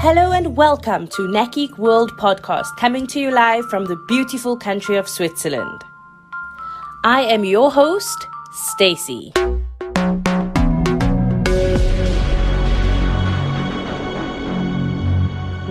Hello and welcome to NACIC World Podcast, coming to you live from the beautiful country of Switzerland. I am your host, Stacey.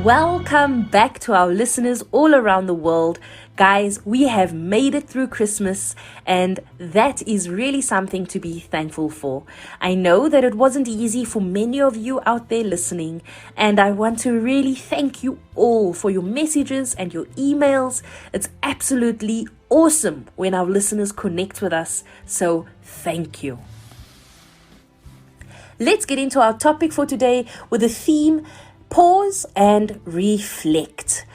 Welcome back to our listeners all around the world. Guys, we have made it through Christmas, and that is really something to be thankful for. I know that it wasn't easy for many of you out there listening, and I want to really thank you all for your messages and your emails. It's absolutely awesome when our listeners connect with us, so thank you. Let's get into our topic for today with the theme Pause and Reflect.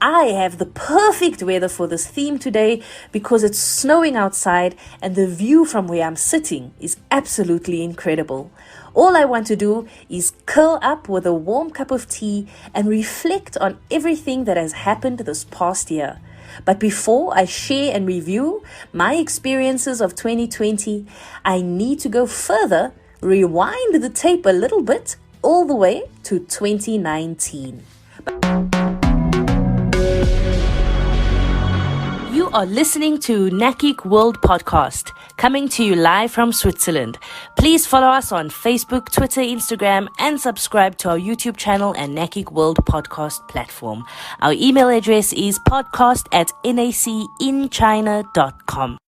I have the perfect weather for this theme today because it's snowing outside and the view from where I'm sitting is absolutely incredible. All I want to do is curl up with a warm cup of tea and reflect on everything that has happened this past year. But before I share and review my experiences of 2020, I need to go further, rewind the tape a little bit, all the way to 2019. You are listening to NACIC World Podcast, coming to you live from Switzerland. Please follow us on Facebook, Twitter, Instagram, and subscribe to our YouTube channel and NACIC World Podcast platform. Our email address is podcast@nacinchina.com.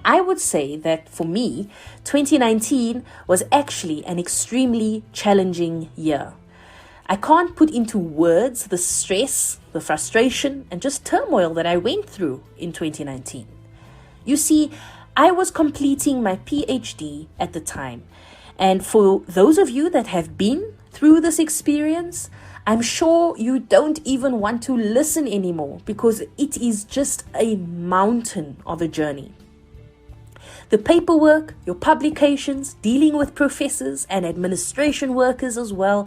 I would say that for me, 2019 was actually an extremely challenging year. I can't put into words the stress, the frustration, and just turmoil that I went through in 2019. You see, I was completing my PhD at the time. And for those of you that have been through this experience, I'm sure you don't even want to listen anymore because it is just a mountain of a journey. The paperwork, your publications, dealing with professors and administration workers as well,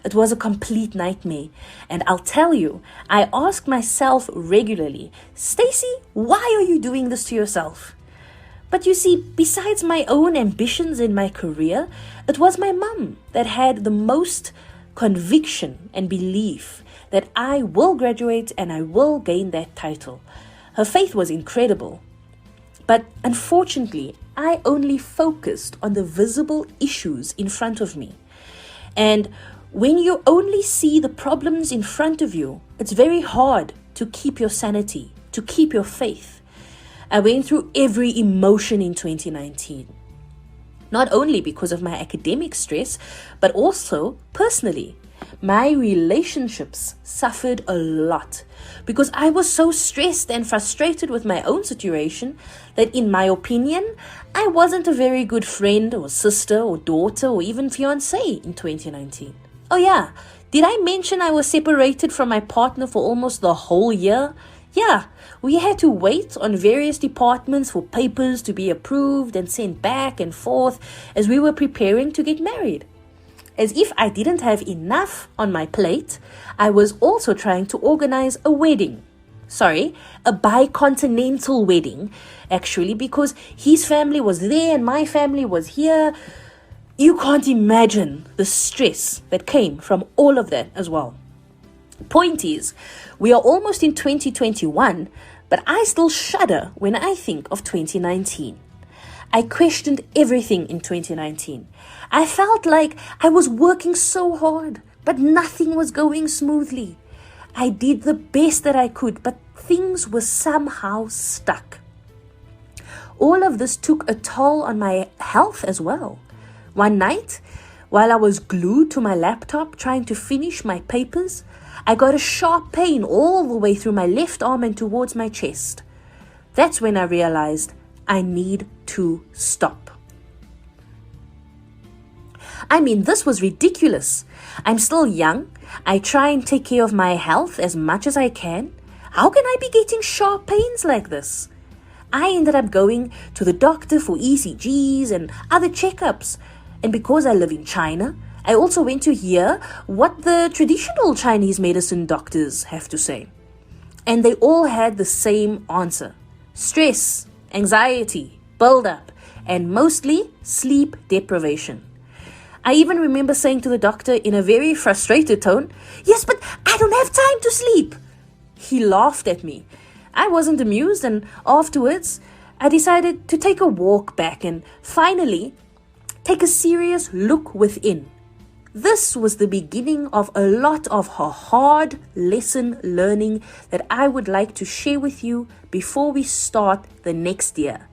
it was a complete nightmare. And I'll tell you, I ask myself regularly, Stacey, why are you doing this to yourself? But you see, besides my own ambitions in my career, it was my mum that had the most conviction and belief that I will graduate and I will gain that title. Her faith was incredible. But unfortunately, I only focused on the visible issues in front of me. And when you only see the problems in front of you, it's very hard to keep your sanity, to keep your faith. I went through every emotion in 2019. Not only because of my academic stress, but also personally. My relationships suffered a lot because I was so stressed and frustrated with my own situation that, in my opinion, I wasn't a very good friend or sister or daughter or even fiancée in 2019. Oh yeah, did I mention I was separated from my partner for almost the whole year? Yeah, we had to wait on various departments for papers to be approved and sent back and forth as we were preparing to get married. As if I didn't have enough on my plate, I was also trying to organize a wedding. Sorry, a bicontinental wedding, actually, because his family was there and my family was here. You can't imagine the stress that came from all of that as well. Point is, we are almost in 2021, but I still shudder when I think of 2019. I questioned everything in 2019. I felt like I was working so hard, but nothing was going smoothly. I did the best that I could, but things were somehow stuck. All of this took a toll on my health as well. One night, while I was glued to my laptop trying to finish my papers, I got a sharp pain all the way through my left arm and towards my chest. That's when I realized I need to stop. I mean, this was ridiculous. I'm still young. I try and take care of my health as much as I can. How can I be getting sharp pains like this? I ended up going to the doctor for ECGs and other checkups. And because I live in China, I also went to hear what the traditional Chinese medicine doctors have to say. And they all had the same answer. Stress, anxiety, build-up, and mostly sleep deprivation. I even remember saying to the doctor in a very frustrated tone, "Yes, but I don't have time to sleep." He laughed at me. I wasn't amused, and afterwards, I decided to take a walk back and finally take a serious look within. This was the beginning of a lot of hard lesson learning that I would like to share with you before we start the next year.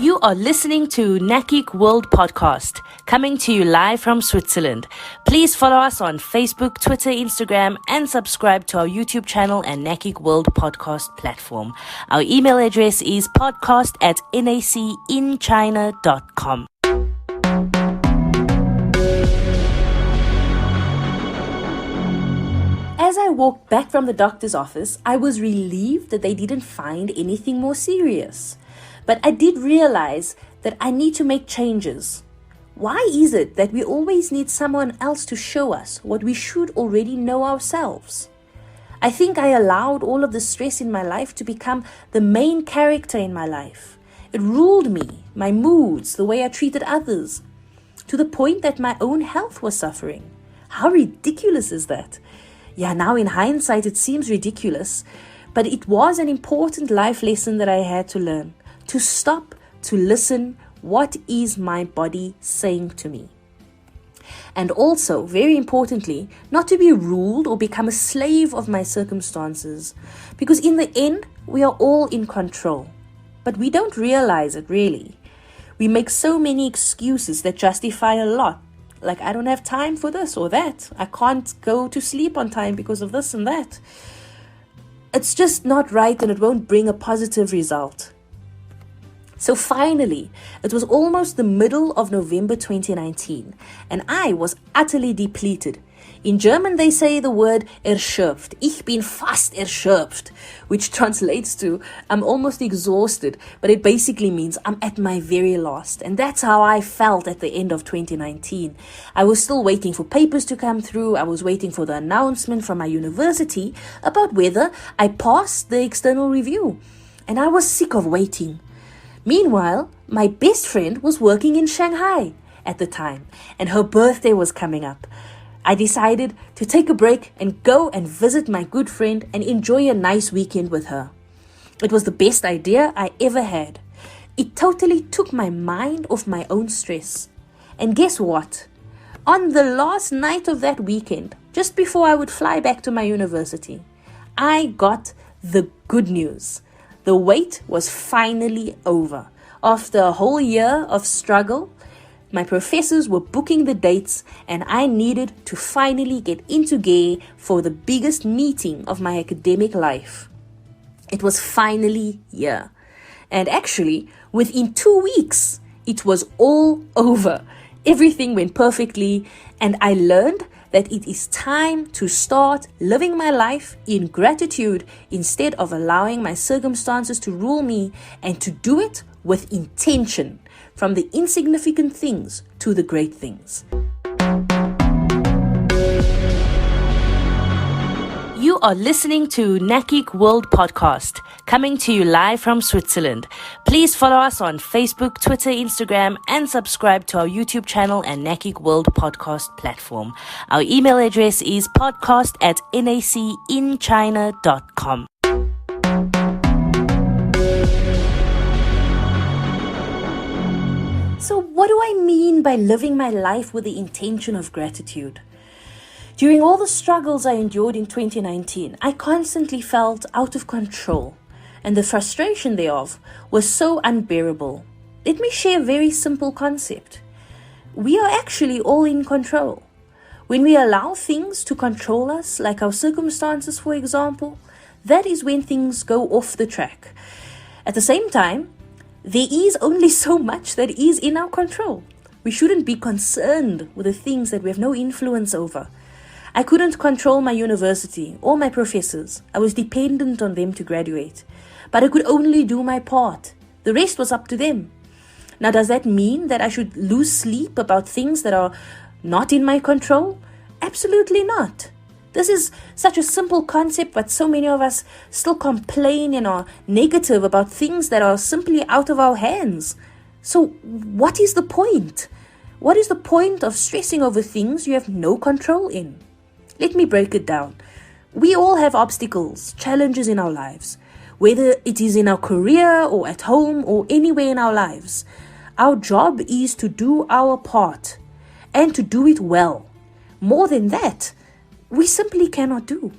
You are listening to NACIC World Podcast, coming to you live from Switzerland. Please follow us on Facebook, Twitter, Instagram, and subscribe to our YouTube channel and NACIC World Podcast platform. Our email address is podcast@nacinchina.com. As I walked back from the doctor's office, I was relieved that they didn't find anything more serious. But I did realize that I need to make changes. Why is it that we always need someone else to show us what we should already know ourselves? I think I allowed all of the stress in my life to become the main character in my life. It ruled me, my moods, the way I treated others, to the point that my own health was suffering. How ridiculous is that? Yeah, now in hindsight it seems ridiculous, but it was an important life lesson that I had to learn. To stop, to listen, what is my body saying to me? And also, very importantly, not to be ruled or become a slave of my circumstances. Because in the end, we are all in control. But we don't realize it really. We make so many excuses that justify a lot. Like, I don't have time for this or that. I can't go to sleep on time because of this and that. It's just not right, and it won't bring a positive result. So finally, it was almost the middle of November 2019, and I was utterly depleted. In German, they say the word erschöpft. Ich bin fast erschöpft, which translates to I'm almost exhausted, but it basically means I'm at my very last. And that's how I felt at the end of 2019. I was still waiting for papers to come through. I was waiting for the announcement from my university about whether I passed the external review. And I was sick of waiting. Meanwhile, my best friend was working in Shanghai at the time, and her birthday was coming up. I decided to take a break and go and visit my good friend and enjoy a nice weekend with her. It was the best idea I ever had. It totally took my mind off my own stress. And guess what? On the last night of that weekend, just before I would fly back to my university, I got the good news. The wait was finally over. After a whole year of struggle, my professors were booking the dates, and I needed to finally get into GAE for the biggest meeting of my academic life. It was finally here. And actually, within 2 weeks, it was all over. Everything went perfectly, and I learned that it is time to start living my life in gratitude instead of allowing my circumstances to rule me, and to do it with intention, from the insignificant things to the great things. You are listening to NACIC World Podcast, coming to you live from Switzerland. Please follow us on Facebook, Twitter, Instagram, and subscribe to our YouTube channel and NACIC World Podcast platform. Our email address is podcast@nacinchina.com. So what do I mean by living my life with the intention of gratitude? During all the struggles I endured in 2019, I constantly felt out of control, and the frustration thereof was so unbearable. Let me share a very simple concept. We are actually all in control. When we allow things to control us, like our circumstances, for example, that is when things go off the track. At the same time, there is only so much that is in our control. We shouldn't be concerned with the things that we have no influence over. I couldn't control my university or my professors. I was dependent on them to graduate. But I could only do my part. The rest was up to them. Now, does that mean that I should lose sleep about things that are not in my control? Absolutely not. This is such a simple concept, but so many of us still complain and are negative about things that are simply out of our hands. So what is the point? What is the point of stressing over things you have no control in? Let me break it down. We all have obstacles, challenges in our lives, whether it is in our career or at home or anywhere in our lives. Our job is to do our part and to do it well. More than that, we simply cannot do.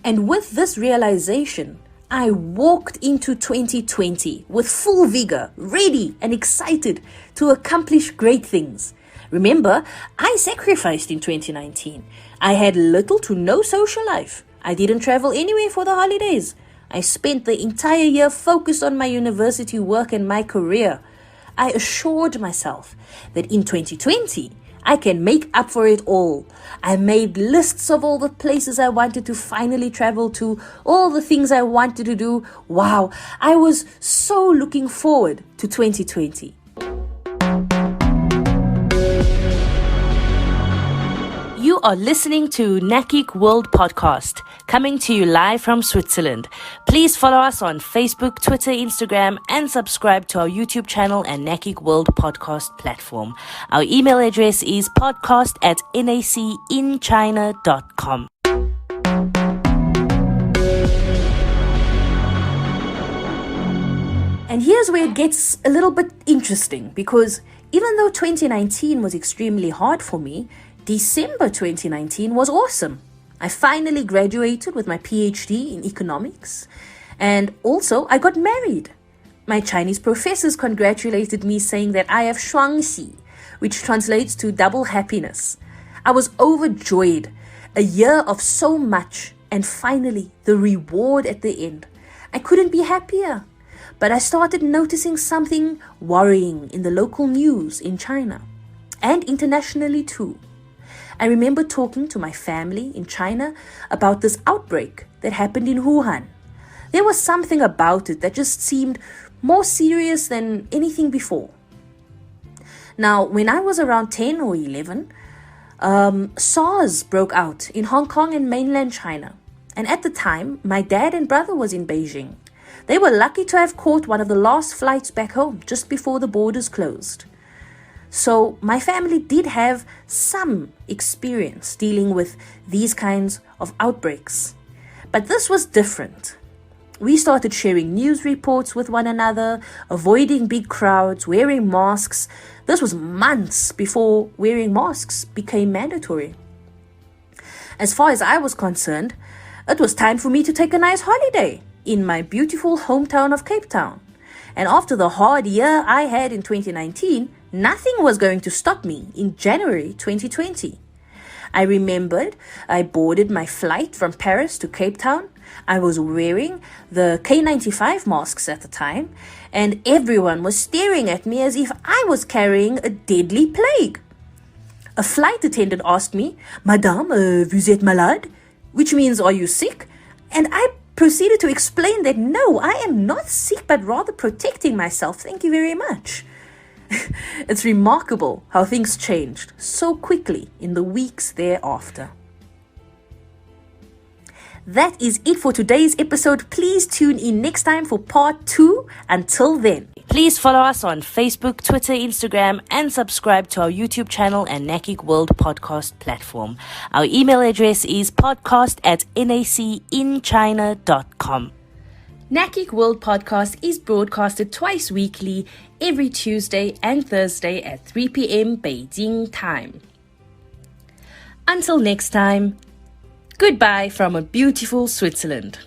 And with this realization, I walked into 2020 with full vigor, ready and excited to accomplish great things. Remember, I sacrificed in 2019. I had little to no social life. I didn't travel anywhere for the holidays. I spent the entire year focused on my university work and my career. I assured myself that in 2020, I can make up for it all. I made lists of all the places I wanted to finally travel to, all the things I wanted to do. Wow, I was so looking forward to 2020. You are listening to NACIC World Podcast, coming to you live from Switzerland. Please follow us on Facebook, Twitter, Instagram, and subscribe to our YouTube channel and NACIC World Podcast platform. Our email address is podcast@nacinchina.com. And here's where it gets a little bit interesting, because even though 2019 was extremely hard for me, December 2019 was awesome. I finally graduated with my PhD in economics, and also I got married. My Chinese professors congratulated me, saying that I have 双喜, which translates to double happiness. I was overjoyed. A year of so much, and finally the reward at the end. I couldn't be happier. But I started noticing something worrying in the local news in China, and internationally too. I remember talking to my family in China about this outbreak that happened in Wuhan. There was something about it that just seemed more serious than anything before. Now, when I was around 10 or 11, SARS broke out in Hong Kong and mainland China. And at the time, my dad and brother was in Beijing. They were lucky to have caught one of the last flights back home just before the borders closed. So my family did have some experience dealing with these kinds of outbreaks. But this was different. We started sharing news reports with one another, avoiding big crowds, wearing masks. This was months before wearing masks became mandatory. As far as I was concerned, it was time for me to take a nice holiday in my beautiful hometown of Cape Town. And after the hard year I had in 2019, nothing was going to stop me in January 2020. I remembered I boarded my flight from Paris to Cape Town. I was wearing the K95 masks at the time, and everyone was staring at me as if I was carrying a deadly plague. A flight attendant asked me, "Madame, vous êtes malade?" which means, "Are you sick?" And I proceeded to explain that no, I am not sick, but rather protecting myself. Thank you very much. It's remarkable how things changed so quickly in the weeks thereafter. That is it for today's episode. Please tune in next time for part 2. Until then, please follow us on Facebook, Twitter, Instagram, and subscribe to our YouTube channel and NACIC World Podcast platform. Our email address is podcast@nacinchina.com. NACIC World Podcast is broadcasted twice weekly, every Tuesday and Thursday at 3 p.m. Beijing time. Until next time, goodbye from a beautiful Switzerland.